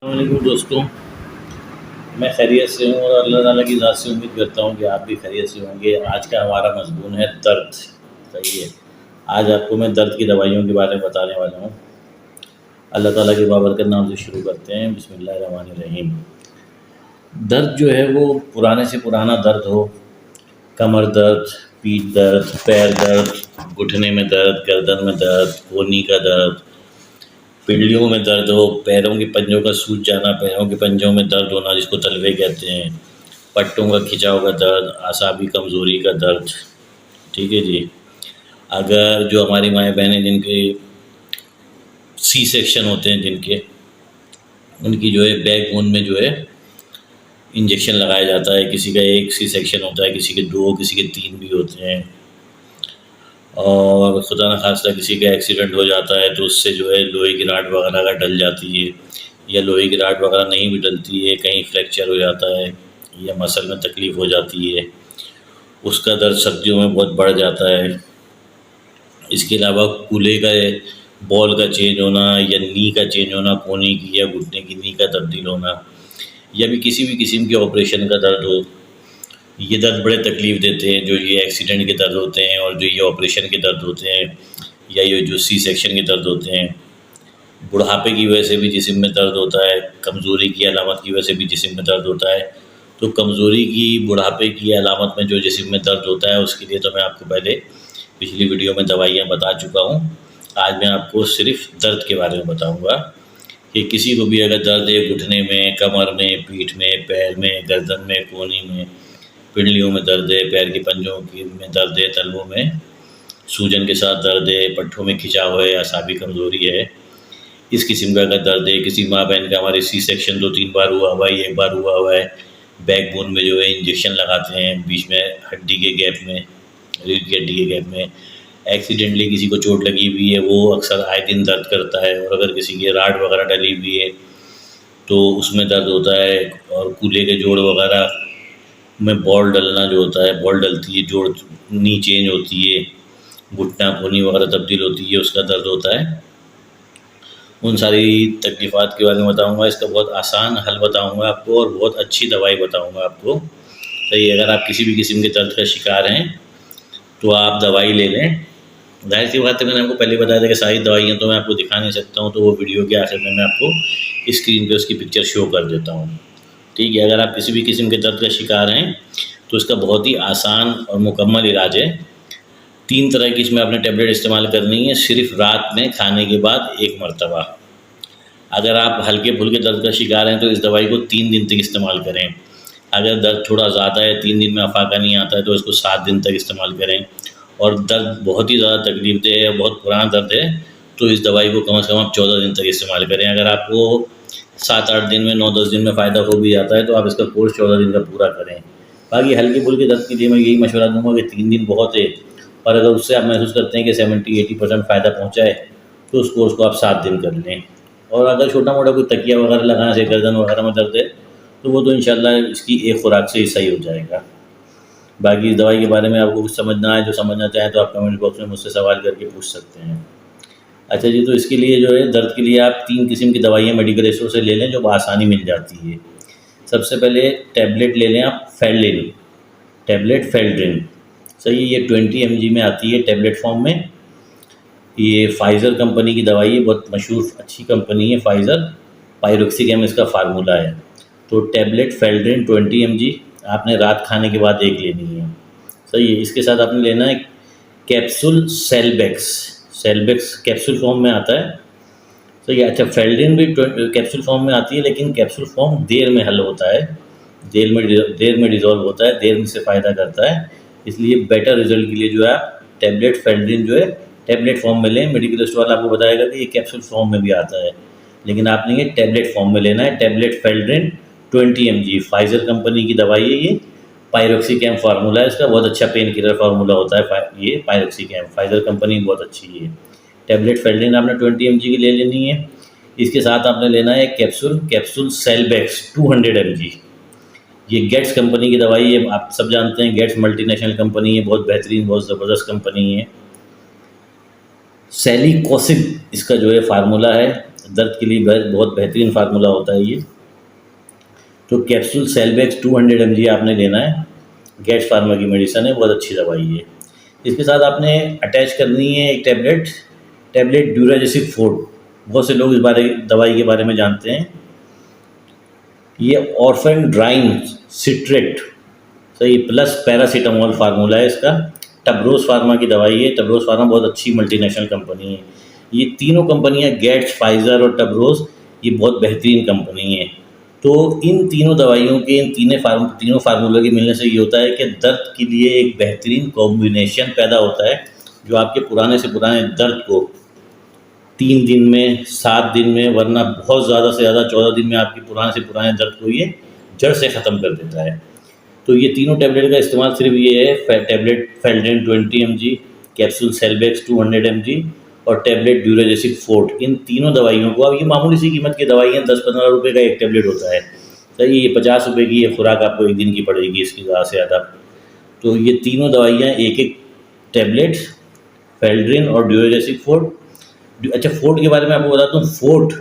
वालेकुम दोस्तों, मैं खैरियत से हूँ और अल्लाह ताला की ज़ात से उम्मीद करता हूँ कि आप भी खैरियत से होंगे। आज का हमारा मज़मून है दर्द। सही है। आज आपको मैं दर्द की दवाइयों के बारे में बताने वाला हूँ। अल्लाह ताला के बाबरकत नाम से शुरू करते हैं। बिस्मिल्लाहिर्रहमानिर्रहीम। दर्द जो है वो पुराने से पुराना दर्द हो, कमर दर्द, पीठ दर्द, पैर दर्द, घुटने में दर्द, गर्दन में दर्द, कोहनी का दर्द, पिंडलियों में दर्द हो, पैरों के पंजों का सूज जाना, पैरों के पंजों में दर्द होना जिसको तलवे कहते हैं, पट्टों का खिंचाव का दर्द, आसाबी कमज़ोरी का दर्द। ठीक है जी। अगर जो हमारी माएँ बहनें जिनके सी सेक्शन होते हैं, जिनके उनकी जो है बैक बोन में जो है इंजेक्शन लगाया जाता है। किसी का एक सी सेक्शन होता है, किसी के दो, किसी के तीन भी होते हैं। और खुदा न खास्ता किसी का एक्सीडेंट हो जाता है तो उससे जो है लोहे की राड वगैरह का डल जाती है, या लोहे की राड वगैरह नहीं भी डलती है, कहीं फ्रैक्चर हो जाता है या मसल में तकलीफ़ हो जाती है, उसका दर्द सर्दियों में बहुत बढ़ जाता है। इसके अलावा कूल्हे का बॉल का चेंज होना, या नी का चेंज होना, कोहनी की या घुटने की नी का तब्दील होना, या भी किसी भी किस्म के ऑपरेशन का दर्द हो, ये दर्द बड़े तकलीफ़ देते हैं। जो ये एक्सीडेंट के दर्द होते हैं और जो ये ऑपरेशन के दर्द होते हैं, या ये जो सी सेक्शन के दर्द होते हैं, बुढ़ापे की वजह से भी जिस्म में दर्द होता है, कमज़ोरी की अलामत की वजह से भी जिस्म में दर्द होता है। तो कमज़ोरी की, बुढ़ापे की अलामत में जो जिस्म में दर्द होता है उसके लिए तो मैं आपको पहले पिछली वीडियो में दवाइयाँ बता चुका हूँ। आज मैं आपको सिर्फ़ दर्द के बारे में बताऊँगा कि किसी को भी अगर दर्द है घुटने में, कमर में, पीठ में, पैर में, गर्दन में, कोहनी में, पिंडलियों में दर्द है, पैर के पंजों की में दर्द है, तलवों में सूजन के साथ दर्द है, पट्ठों में खिंचाव है, असाबी कमज़ोरी है, इस किस्म का अगर दर्द है, किसी माँ बहन का हमारे सी सेक्शन 2-3 बार हुआ हुआ है, 1 बार हुआ हुआ है, बैक बोन में जो है इंजेक्शन लगाते हैं बीच में हड्डी के गैप में, रीढ़ की हड्डी के गैप में, एक्सीडेंटली किसी को चोट लगी हुई है वो अक्सर आए दिन दर्द करता है। और अगर किसी की राड वगैरह डली हुई है तो उसमें दर्द होता है। और कूल्हे के जोड़ वगैरह में बॉल डलना जो होता है, बॉल डलती है, जोड़ नी चेंज होती है, घुटना कोहनी वगैरह तब्दील होती है, उसका दर्द होता है। उन सारी तकलीफ़ात के बारे में बताऊँगा। इसका बहुत आसान हल बताऊँगा आपको और बहुत अच्छी दवाई बताऊँगा आपको। सही, अगर आप किसी भी किस्म के दर्द का शिकार हैं तो आप दवाई ले लें। ज़ाहिर सी बात है, मैंने आपको पहले बताया था कि सारी दवाइयाँ तो मैं आपको दिखा नहीं सकता हूँ, तो वो वीडियो के आखिर में मैं आपको स्क्रीन पे उसकी पिक्चर शो कर देता हूँ। ठीक है। अगर आप किसी भी किस्म के दर्द का शिकार हैं तो इसका बहुत ही आसान और मुकम्मल इलाज है। 3 तरह की इसमें आपने टैबलेट इस्तेमाल करनी है, सिर्फ़ रात में खाने के बाद 1 मरतबा। अगर आप हल्के फुल्के दर्द का शिकार हैं तो इस दवाई को 3 दिन तक इस्तेमाल करें। अगर दर्द थोड़ा ज़्यादा है, 3 दिन में अफाका नहीं आता है, तो इसको 7 दिन तक इस्तेमाल करें। और दर्द बहुत ही ज़्यादा तकलीफ़देह है, बहुत पुराना दर्द है, तो इस दवाई को कम से कम आप 14 दिन तक इस्तेमाल करें। अगर आपको 7-8 दिन में, 9-10 दिन में फ़ायदा हो भी जाता है तो आप इसका कोर्स 14 दिन का पूरा करें। बाकी हल्के फुल्के दर्द के लिए मैं यही मशवरा दूँगा कि 3 दिन बहुत है, और अगर उससे आप महसूस करते हैं कि 70-80% फ़ायदा पहुँचा है तो उस कोर्स को आप 7 दिन कर लें। और अगर छोटा मोटा कोई तकिया वगैरह लगाने से गर्दन वगैरह में दर्द है तो वो तो इंशाल्लाह इसकी एक खुराक से ही सही हो जाएगा। बाकी इस दवाई के बारे में आपको कुछ समझना है, जो समझना चाहें तो आप कमेंट बॉक्स में मुझसे सवाल करके पूछ सकते हैं। अच्छा जी, तो इसके लिए जो है दर्द के लिए आप 3 किस्म की दवाइयाँ मेडिकल स्टोर से ले लें जो बआसानी मिल जाती है। सबसे पहले टैबलेट ले लें आप फेल्डिन, टैबलेट फेल्ड्रिन। सही है, ये 20 mg में आती है टैबलेट फॉर्म में। ये फाइज़र कंपनी की दवाई है, बहुत मशहूर अच्छी कंपनी है फाइज़र। पायरोक्सिकैम इसका फार्मूला है। तो टैबलेट फेल्ड्रिन 20 mg आपने रात खाने के बाद 1 लेनी है। सही है। इसके साथ आपने लेना है कैप्सूल सेलबेक्स, सेलबेक्स कैप्सूल फॉर्म में आता है। सही है। अच्छा, फेल्ड्रिन भी कैप्सूल फॉर्म में आती है, लेकिन कैप्सूल फॉर्म देर में हल होता है, देर में डिज़ोल्व होता है, देर में से फ़ायदा करता है। इसलिए बेटर रिजल्ट के लिए जो है आप टैबलेट फेल्ड्रिन जो है टैबलेट फॉर्म में लें। मेडिकल स्टोर वाला आपको बताएगा कि ये कैप्सूल फॉर्म में भी आता है, लेकिन आपने ये टैबलेट फॉर्म में लेना है। टैबलेट फेल्ड्रिन 20 mg, फाइज़र कंपनी की दवाई है ये। पायरोक्सिकैम फार्मूला है इसका, बहुत अच्छा पेन किलर फार्मूला होता है ये पायरोक्सिकैम, फाइज़र कंपनी बहुत अच्छी है। टैबलेट फेल्ड्रिन आपने 20 mg की ले लेनी है। इसके साथ आपने लेना है कैप्सूल सेलबेक्स 200 mg। ये गेट्स कंपनी की दवाई है, आप सब जानते हैं गेट्स मल्टीनेशनल कंपनी है, बहुत बेहतरीन, बहुत ज़बरदस्त कंपनी है। सेलिकोसिब इसका जो है फार्मूला है, दर्द के लिए बहुत बेहतरीन फार्मूला होता है ये। तो कैप्सूल सेलबैक्स 200 mg आपने लेना है। गेट्स फार्मा की मेडिसिन है, बहुत अच्छी दवाई है। इसके साथ आपने अटैच करनी है एक टैबलेट ड्यूराजेसिक फोर्ट। बहुत से लोग इस दवाई के बारे में जानते हैं। ये ऑर्फेनड्राइन सिट्रेट सही प्लस पैरासीटामोल फार्मूला है इसका। टबरोस फार्मा की दवाई है। टबरोस फार्मा बहुत अच्छी मल्टीनेशनल कंपनी है। ये तीनों कंपनियां गेट्स, फाइज़र और टबरोस, ये बहुत बेहतरीन कंपनी है। तो इन तीनों दवाइयों के तीनों फार्मूलों के मिलने से ये होता है कि दर्द के लिए एक बेहतरीन कॉम्बिनेशन पैदा होता है, जो आपके पुराने से पुराने दर्द को 3 दिन में, 7 दिन में, वरना बहुत ज़्यादा से ज़्यादा 14 दिन में आपके पुराने से पुराने दर्द को ये जड़ से ख़त्म कर देता है। तो ये तीनों टैबलेट का इस्तेमाल सिर्फ ये है, टैबलेट फेल्डेन 20 mg, कैप्सूल सेलबैक्स 200 mg और टैबलेट ड्यूराजेसिक फोर्ट। इन तीनों दवाइयों को, अब ये मामूली सी कीमत की दवाइयाँ, 10-15 रुपये का एक टैबलेट होता है, सही। ये 50 रुपये की ये खुराक आपको एक दिन की पड़ेगी, इसकी ज़्यादा से ज़्यादा। तो ये तीनों दवाइयाँ एक एक टैबलेट, फेल्ड्रिन और ड्यूराजेसिक फोर्ट। अच्छा, फोर्ट के बारे में आपको बताता हूँ। फोर्ट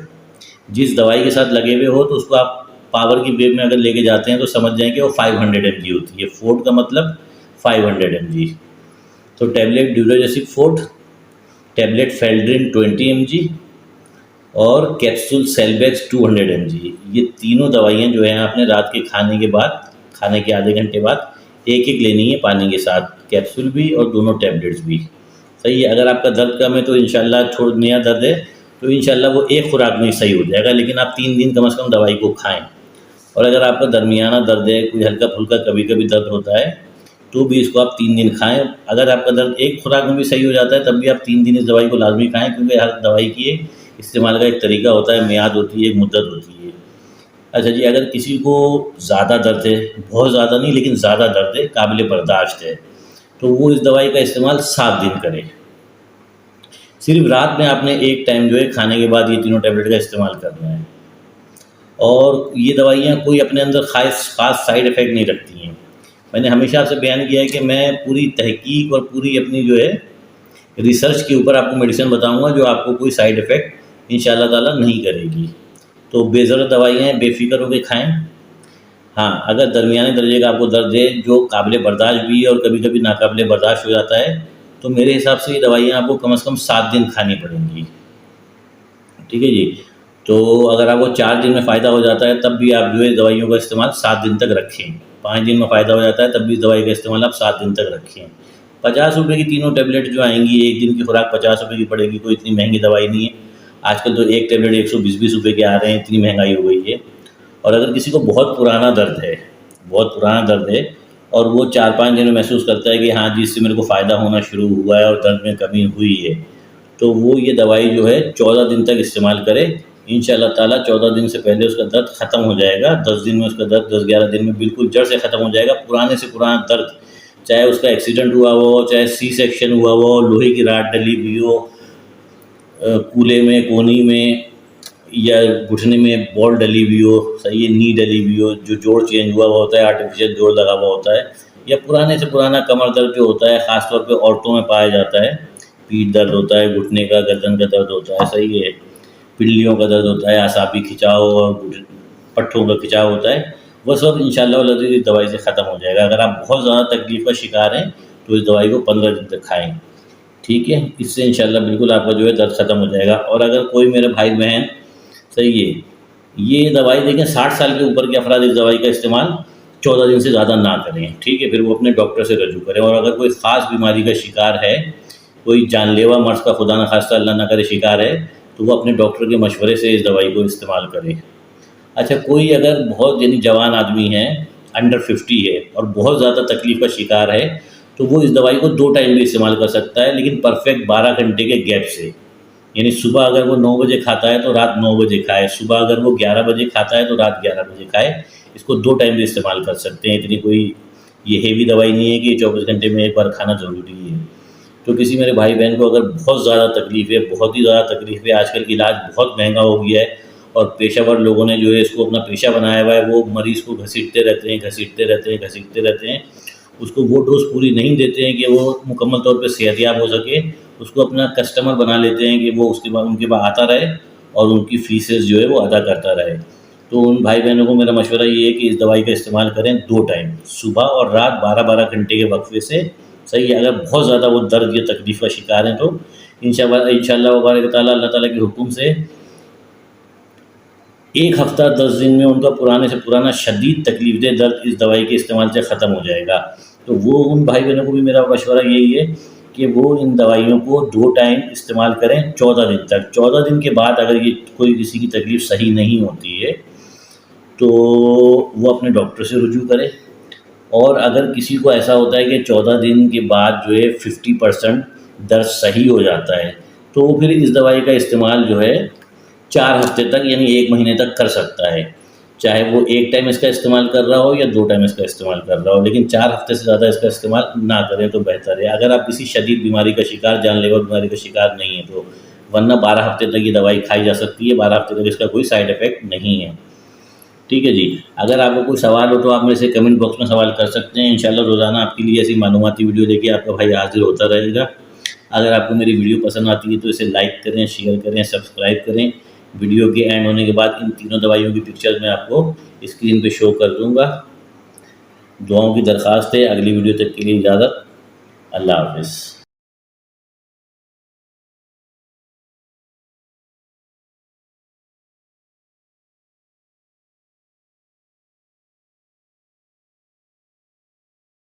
जिस दवाई के साथ लगे हुए हो तो उसको आप पावर की वेव में अगर लेके जाते हैं तो समझ जाएं कि वो 500 mg होती है। फोर्ट का मतलब 500 mg। तो टैबलेट ड्यूराजेसिक फोर्ट, टैबलेट फेल्ड्रिन 20 mg और कैप्सूल सेलबैक्स 200 mg। ये तीनों दवाइयाँ जो हैं आपने रात के खाने के बाद, खाने के आधे घंटे बाद एक एक लेनी है पानी के साथ, कैप्सूल भी और दोनों टैबलेट्स भी, सही है। अगर आपका दर्द कम है तो इंशाल्लाह, छोड़ नया दर्द है तो इंशाल्लाह वो एक खुराक में सही हो जाएगा, लेकिन आप 3 दिन कम से कम दवाई को खाएं। और अगर आपका दरमियाना दर्द है, कोई हल्का फुल्का कभी कभी दर्द होता है, तो भी इसको आप 3 दिन खाएं। अगर आपका दर्द एक खुराक में भी सही हो जाता है तब भी आप 3 दिन इस दवाई को लाजमी खाएं, क्योंकि हर दवाई की एक इस्तेमाल का एक तरीका होता है, मियाद होती है, एक मुद्दत होती है। अच्छा जी, अगर किसी को ज़्यादा दर्द है, बहुत ज़्यादा नहीं लेकिन ज़्यादा दर्द है, काबिल बर्दाश्त है, तो वो इस दवाई का इस्तेमाल 7 दिन करे। सिर्फ रात में आपने एक टाइम जो है खाने के बाद ये तीनों टैबलेट का इस्तेमाल करना है। और ये दवाइयाँ कोई अपने अंदर ख़ास साइड इफ़ेक्ट नहीं रखती हैं। मैंने हमेशा आपसे बयान किया है कि मैं पूरी तहकीक और पूरी अपनी जो है रिसर्च के ऊपर आपको मेडिसिन बताऊंगा जो आपको कोई साइड इफ़ेक्ट इंशाअल्लाह ताला नहीं करेगी। तो बेज़रूरत दवाइयाँ बेफ़िक्र होकर खाएँ। हाँ, अगर दरमियाने दर्जे का आपको दर्द है जो काबिल बर्दाश्त भी है और कभी कभी नाकाबिल बर्दाश्त हो जाता है, तो मेरे हिसाब से ये दवाइयाँ आपको कम से कम 7 दिन खानी पड़ेंगी, ठीक है जी। तो अगर आपको 4 दिन में फ़ायदा हो जाता है तब भी आप जो है दवाइयों का इस्तेमाल 7 दिन तक रखें। 5 दिन में फ़ायदा हो जाता है तब भी दवाई का इस्तेमाल आप 7 दिन तक रखें। 50 रुपये की तीनों टैबलेट जो आएंगी, एक दिन की खुराक 50 रुपये की पड़ेगी, कोई इतनी महंगी दवाई नहीं है। आजकल तो एक टैबलेट 120-20 रुपये के आ रहे हैं, इतनी महंगाई हो गई है। और अगर किसी को बहुत पुराना दर्द है, बहुत पुराना दर्द है और वो 4-5 दिन में महसूस करता है कि हाँ जी, इससे मेरे को फ़ायदा होना शुरू हुआ है और दर्द में कमी हुई है, तो वो ये दवाई जो है 14 दिन तक इस्तेमाल करे। इंशाअल्लाह ताला 14 दिन से पहले उसका दर्द ख़त्म हो जाएगा। 10 दिन में उसका दर्द, 10-11 दिन में बिल्कुल जड़ से ख़त्म हो जाएगा। पुराने से पुराना दर्द, चाहे उसका एक्सीडेंट हुआ हो, चाहे सी सेक्शन हुआ हो, लोहे की राड डली हुई हो कूल्हे में, कोहनी में, या घुटने में बॉल डली हुई हो, सही है, नी डली हुई हो, जो जोड़ चेंज हुआ हुआ होता है, आर्टिफिशियल जोड़ लगा हुआ होता है, या पुराने से पुराना कमर दर्द जो होता है, ख़ासतौर पे औरतों में पाया जाता है। पीठ दर्द होता है, घुटने का, गर्दन का दर्द होता है, सही है, पिल्लियों का दर्द होता है, आसाबी खिंचाव और पट्ठों का खिंचाव होता है, वो सब इंशाअल्लाह इस दवाई से ख़त्म हो जाएगा। अगर आप बहुत ज़्यादा तकलीफ़ का शिकार हैं तो इस दवाई को 15 दिन तक खाएँ, ठीक है। इससे इंशाअल्लाह बिल्कुल आपका जो है दर्द ख़त्म हो जाएगा। और अगर कोई मेरे भाई बहन, सही है, ये दवाई देखें 60 साल के ऊपर के अफराद इस दवाई का इस्तेमाल 14 दिन से ज़्यादा ना करें, ठीक है। फिर वो अपने डॉक्टर से रजू करें। और अगर कोई ख़ास बीमारी का शिकार है, कोई जानलेवा मर्ज़ का खुदा न खास्ता अल्लाह ना करे शिकार है, तो वो अपने डॉक्टर के मशवरे से इस दवाई को इस्तेमाल करें। अच्छा, कोई अगर बहुत यानी जवान आदमी है, अंडर 50 है और बहुत ज़्यादा तकलीफ़ का शिकार है, तो वो इस दवाई को 2 टाइम भी इस्तेमाल कर सकता है, लेकिन परफेक्ट 12 घंटे के गैप से। यानी सुबह अगर वो 9 बजे खाता है तो रात 9 बजे खाए, सुबह अगर वो 11 बजे खाता है तो रात 11 बजे खाए। इसको 2 टाइम भी इस्तेमाल कर सकते हैं। इतनी कोई ये हेवी दवाई नहीं है कि 24 घंटे में एक बार खाना ज़रूरी है। तो किसी मेरे भाई बहन को अगर बहुत ज़्यादा तकलीफ़ है, बहुत ही ज़्यादा तकलीफ़ है, आजकल इलाज बहुत महंगा हो गया है और पेशेवर लोगों ने जो है इसको अपना पेशा बनाया हुआ है, वो मरीज़ को घसीटते रहते हैं, उसको वो डोज पूरी नहीं देते हैं कि वो मुकम्मल तौर पे सेहतयाब हो सके, उसको अपना कस्टमर बना लेते हैं कि वो उसके बाद उनके बाद आता रहे और उनकी फ़ीसेस जो है वो अदा करता रहे। तो उन भाई बहनों को मेरा मशवरा ये है कि इस दवाई का इस्तेमाल करें 2 टाइम, सुबह और रात 12-12 घंटे के वक़्फ़े से। सही है, अगर बहुत ज़्यादा वो दर्द या तकलीफ़ का शिकार हैं तो इंशाअल्लाह वबारक ताला अल्लाह ताला के हुक्म से 1 हफ़्ता 10 दिन में उनका पुराने से पुराना शदीद तकलीफ़देह दर्द इस दवाई के इस्तेमाल से ख़त्म हो जाएगा। तो वो उन भाई बहनों को भी मेरा मशवरा यही है कि वो इन दवाइयों को 2 टाइम इस्तेमाल करें 14 दिन तक। 14 दिन के बाद अगर ये कोई किसी की तकलीफ़ सही नहीं होती है तो वो अपने डॉक्टर से रुजू करे। और अगर किसी को ऐसा होता है कि 14 दिन के बाद जो है 50% दर्द सही हो जाता है, तो वो फिर इस दवाई का इस्तेमाल जो है 4 हफ़्ते तक यानी 1 महीने तक कर सकता है। चाहे वो 1 टाइम इसका इस्तेमाल कर रहा हो या 2 टाइम इसका इस्तेमाल कर रहा हो, लेकिन 4 हफ़्ते से ज़्यादा इसका इस्तेमाल ना करें तो बेहतर है। अगर आप किसी शदीद बीमारी का शिकार, जानलेवा बीमारी का शिकार नहीं है तो, वरना 12 हफ़्ते तक ये दवाई खाई जा सकती है, 12 हफ़्ते तक इसका कोई साइड इफ़ेक्ट नहीं है। ठीक है जी। अगर आपको कोई सवाल हो तो आप मेरे से कमेंट बॉक्स में सवाल कर सकते हैं। इंशाल्लाह रोज़ाना आपके लिए ऐसी मालूमाती वीडियो लेके आपका भाई हाज़िर होता रहेगा। अगर आपको मेरी वीडियो पसंद आती है तो इसे लाइक करें, शेयर करें, सब्सक्राइब करें। वीडियो के एंड होने के बाद इन तीनों दवाइयों की पिक्चर्स मैं आपको स्क्रीन पे शो कर दूँगा। दुआओं की दरख्वास्त है। अगली वीडियो तक के लिए इजाज़त। अल्लाह हाफ़िज़।